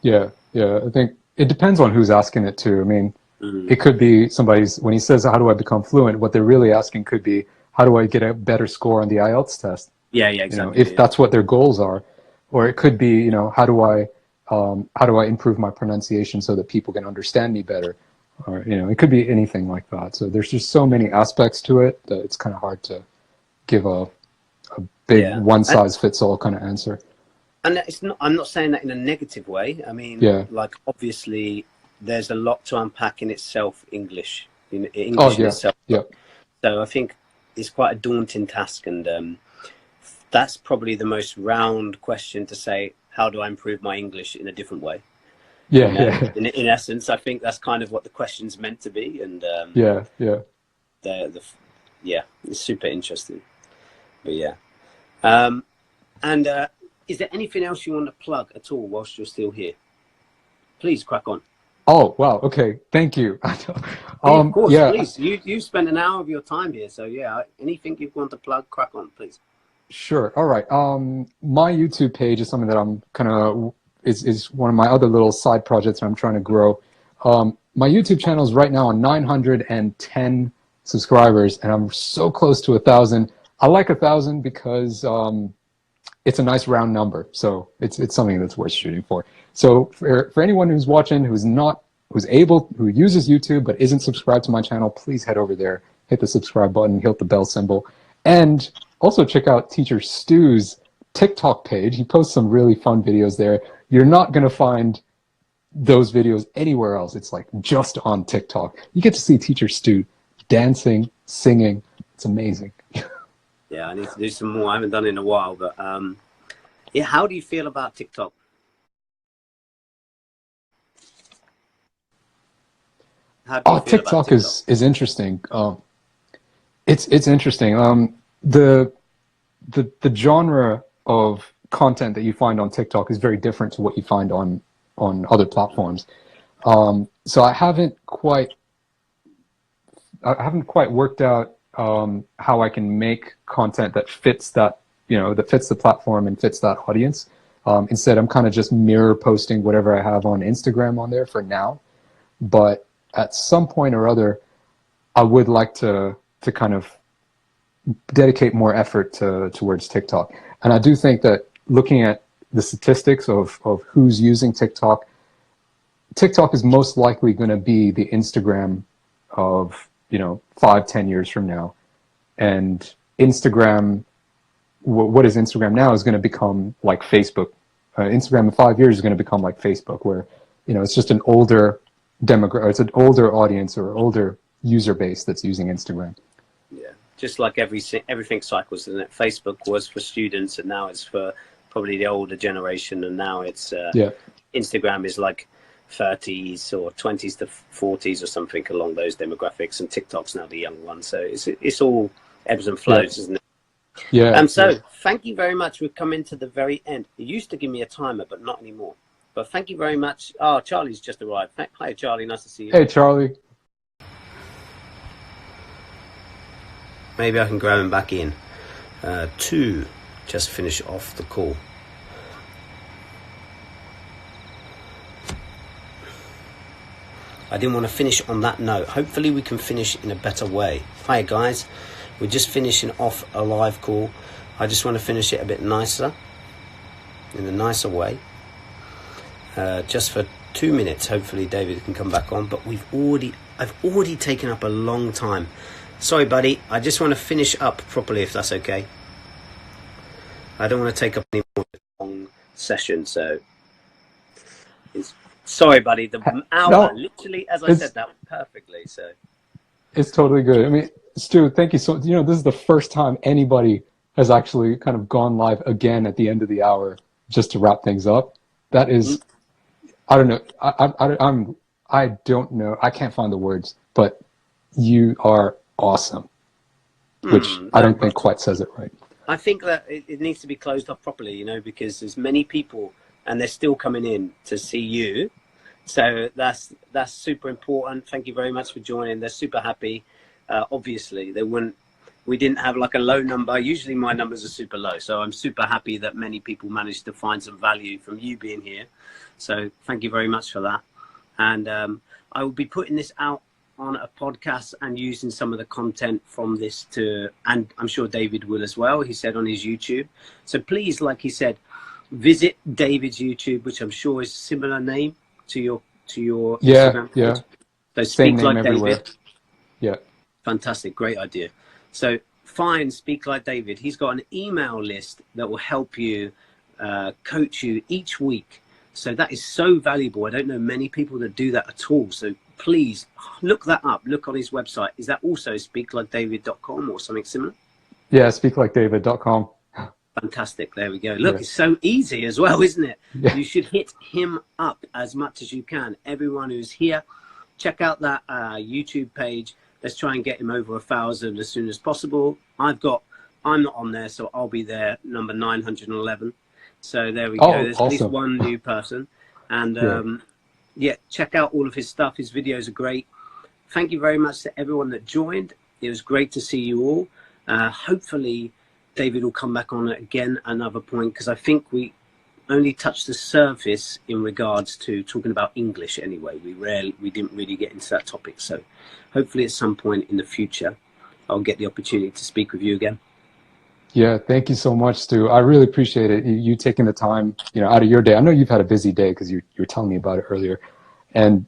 Yeah, yeah. I think it depends on who's asking it too. I mean, Mm. it could be when he says, "How do I become fluent?" What they're really asking could be, "How do I get a better score on the IELTS test?" Yeah, exactly. If that's what their goals are, or it could be, how do I improve my pronunciation so that people can understand me better, or it could be anything like that. So there's just so many aspects to it that it's kind of hard to give a big Yeah, one size fits all kind of answer. and it's not. I'm not saying that in a negative way. I mean, Yeah. like, obviously, there's a lot to unpack in itself. English, in Oh English in yeah. itself. Yeah. So I think it's quite a daunting task, and that's probably the most round question to say. How do I improve my English in a different way? Yeah. Yeah. In essence, I think that's kind of what the question's meant to be, and Yeah. Yeah. yeah, it's super interesting. But yeah, and is there anything else you want to plug at all whilst you're still here? Please crack on. Oh, wow. Okay. Thank you. Yeah, of course, Yeah, please. You spent an hour of your time here, so yeah. Anything you want to plug, crack on, please. sure. All right. My YouTube page is something that I'm kind of is one of my other little side projects I'm trying to grow. My YouTube channel is right now on 910 subscribers, and I'm so close to 1,000. I like 1,000 because it's a nice round number, so it's something that's worth shooting for. So for anyone who's watching who uses YouTube but isn't subscribed to my channel, please head over there, hit the subscribe button, hit the bell symbol, and also check out Teacher Stu's TikTok page. He posts some really fun videos there. You're not going to find those videos anywhere else. It's like just on TikTok. You get to see Teacher Stu dancing, singing. It's amazing. Yeah, I need to do some more. I haven't done it in a while, but yeah. How do you feel about TikTok? How do you feel about TikTok TikTok? is interesting. It's interesting. The genre of content that you find on TikTok is very different to what you find on other platforms. So I haven't quite worked out how I can make content that fits that fits the platform and fits that audience. Instead, I'm kind of just mirror posting whatever I have on Instagram on there for now. But at some point or other, I would like to kind of dedicate more effort towards TikTok. And I do think that looking at the statistics of who's using TikTok, TikTok is most likely going to be the Instagram of 5-10 years from now. And Instagram, what is Instagram now, is going to become like Facebook. Instagram in 5 years is going to become like Facebook, where it's just an older it's an older audience or older user base that's using Instagram. Yeah, just like everything cycles, isn't it? Facebook was for students, and now it's for probably the older generation, and now it's Instagram is like 30s or 20s to 40s or something along those demographics, and TikTok's now the young one. So it's all ebbs and flows, isn't it? Yeah. So thank you very much. We've come into the very end. It used to give me a timer, but not anymore. But thank you very much. Oh, Charlie's just arrived. Hi, Charlie. Nice to see you. Hey, Charlie. Maybe I can grab him back in to just finish off the call. I didn't want to finish on that note. Hopefully we can finish in a better way. Hi, guys. We're just finishing off a live call. I just want to finish it a bit nicer, in a nicer way. Just for 2 minutes, hopefully David can come back on, but I've already taken up a long time. Sorry, buddy, I just want to finish up properly, if that's okay. I don't want to take up any more long session, so sorry, buddy, the hour, literally, as I said that perfectly, so. It's totally good. I mean, Stu, thank you so much. This is the first time anybody has actually kind of gone live again at the end of the hour just to wrap things up. That is, I don't know. I don't know. I can't find the words, but you are awesome, which I don't think quite says it right. I think that it needs to be closed off properly, because there's many people and they're still coming in to see you. So that's super important. Thank you very much for joining. They're super happy. Obviously, we didn't have like a low number. Usually my numbers are super low. So I'm super happy that many people managed to find some value from you being here. So thank you very much for that. And I will be putting this out on a podcast and using some of the content from this and I'm sure David will as well. He said on his YouTube. So please, like he said, visit David's YouTube, which I'm sure is a similar name to your Instagram page. So Same Speak Like everywhere. David. Yeah. Fantastic. Great idea. So find Speak Like David. He's got an email list that will help you, coach you each week. So that is so valuable. I don't know many people that do that at all. So please look that up. Look on his website. Is that also speaklikedavid.com or something similar? Yeah, speaklikedavid.com. Fantastic. There we go. Look, It's so easy as well, isn't it? Yeah. You should hit him up as much as you can. Everyone who's here, check out that YouTube page. Let's try and get him over 1,000 as soon as possible. I'm not on there, so I'll be there, number 911. So there we go. There's awesome. At least one new person. And yeah, check out all of his stuff. His videos are great. Thank you very much to everyone that joined. It was great to see you all. Hopefully David will come back on again another point, because I think we only touched the surface in regards to talking about English anyway. We didn't really get into that topic. So hopefully at some point in the future, I'll get the opportunity to speak with you again. Yeah, thank you so much, Stu. I really appreciate it. You taking the time, out of your day. I know you've had a busy day because you were telling me about it earlier, and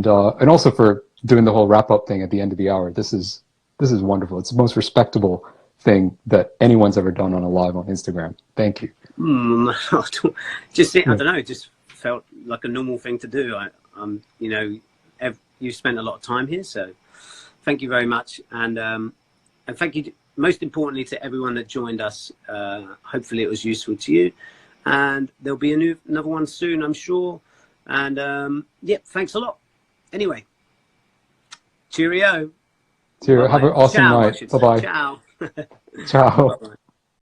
also for doing the whole wrap up thing at the end of the hour. This is wonderful. It's the most respectable thing that anyone's ever done on a live on Instagram. Thank you. Just I don't know. It just felt like a normal thing to do. You spent a lot of time here, so thank you very much, and thank you most importantly to everyone that joined us. Hopefully it was useful to you, and there'll be another one soon, I'm sure. And yeah, thanks a lot. Anyway, cheerio. Cheerio. Have an awesome Ciao, night. Bye bye. Ciao. Ciao. Bye-bye.